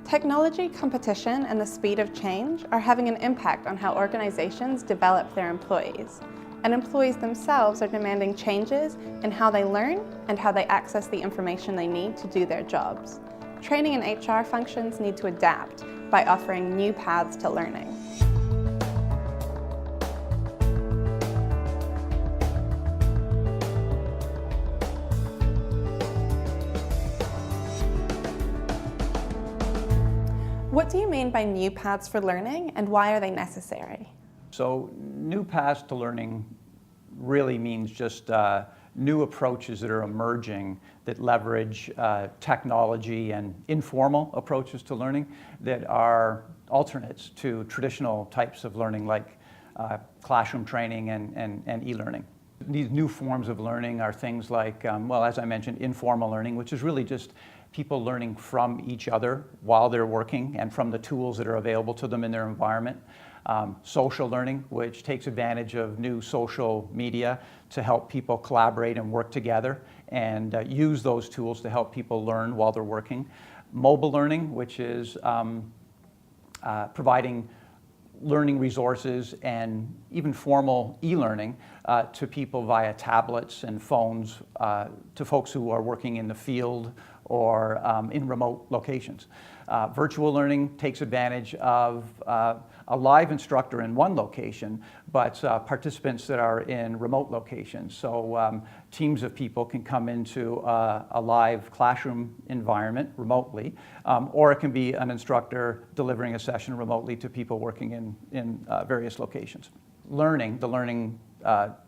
Technology, competition, and the speed of change are having an impact on how organizations develop their employees. And employees themselves are demanding changes in how they learn and how they access the information they need to do their jobs. Training and HR functions need to adapt by offering new paths to learning. What do you mean by new paths for learning, and why are they necessary? So new paths to learning really means just new approaches that are emerging that leverage technology and informal approaches to learning that are alternates to traditional types of learning like classroom training and e-learning. These new forms of learning are things like, well, as I mentioned, informal learning, which is really just people learning from each other while they're working and from the tools that are available to them in their environment. Social learning, which takes advantage of new social media to help people collaborate and work together and use those tools to help people learn while they're working. Mobile learning, which is providing learning resources and even formal e-learning to people via tablets and phones, to folks who are working in the field or in remote locations. Virtual learning takes advantage of a live instructor in one location, but participants that are in remote locations. So teams of people can come into a live classroom environment remotely, or it can be an instructor delivering a session remotely to people working in various locations. The learning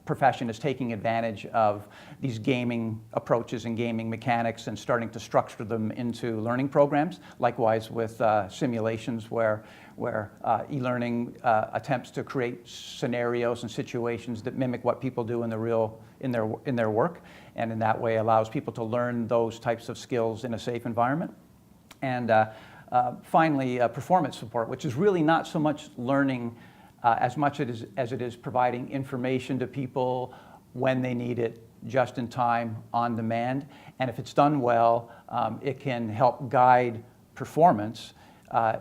profession is taking advantage of these gaming approaches and gaming mechanics and starting to structure them into learning programs. Likewise with simulations where e-learning attempts to create scenarios and situations that mimic what people do in their work, and in that way allows people to learn those types of skills in a safe environment. And finally, performance support, which is really not so much learning as much as it is providing information to people when they need it, just in time, on demand. And if it's done well, it can help guide performance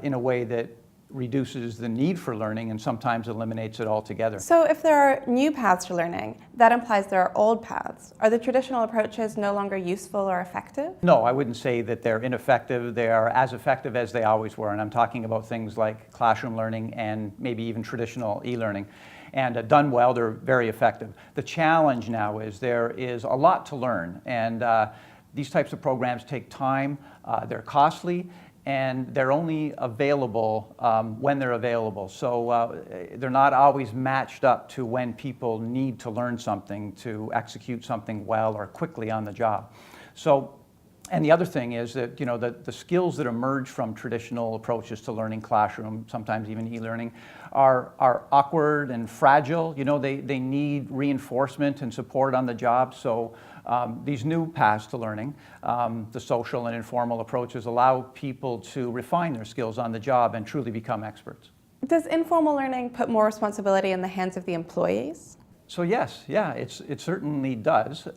in a way that reduces the need for learning and sometimes eliminates it altogether. So if there are new paths to learning, that implies there are old paths. Are the traditional approaches no longer useful or effective? No, I wouldn't say that they're ineffective. They are as effective as they always were, and I'm talking about things like classroom learning and maybe even traditional e-learning. And done well, they're very effective. The challenge now is there is a lot to learn, and these types of programs take time, they're costly, and they're only available when they're available. So they're not always matched up to when people need to learn something to execute something well or quickly on the job. So, and the other thing is that, the skills that emerge from traditional approaches to learning, classroom, sometimes even e-learning, are awkward and fragile. They need reinforcement and support on the job. So these new paths to learning, the social and informal approaches, allow people to refine their skills on the job and truly become experts. Does informal learning put more responsibility in the hands of the employees? So yes, yeah, it certainly does.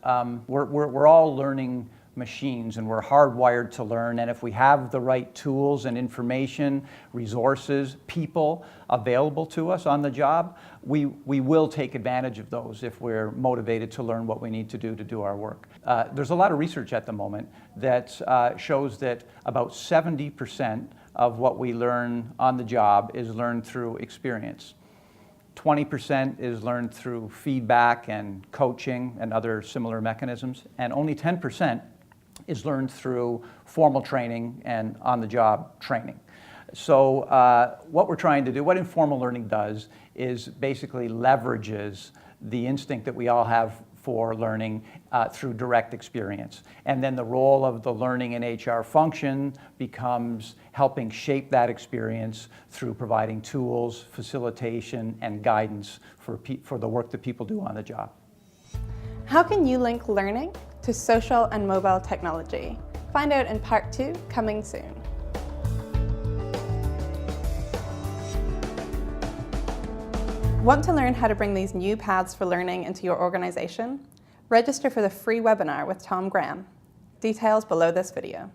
We're all learning machines, and we're hardwired to learn, and if we have the right tools and information, resources, people available to us on the job, we will take advantage of those if we're motivated to learn what we need to do our work. There's a lot of research at the moment that shows that about 70% of what we learn on the job is learned through experience. 20% is learned through feedback and coaching and other similar mechanisms, and only 10% is learned through formal training and on-the-job training. So what we're trying to do, what informal learning does, is basically leverages the instinct that we all have for learning through direct experience. And then the role of the learning and HR function becomes helping shape that experience through providing tools, facilitation, and guidance for the work that people do on the job. How can you link learning to social and mobile technology? Find out in Part 2, coming soon. Want to learn how to bring these new paths for learning into your organization? Register for the free webinar with Tom Graham. Details below this video.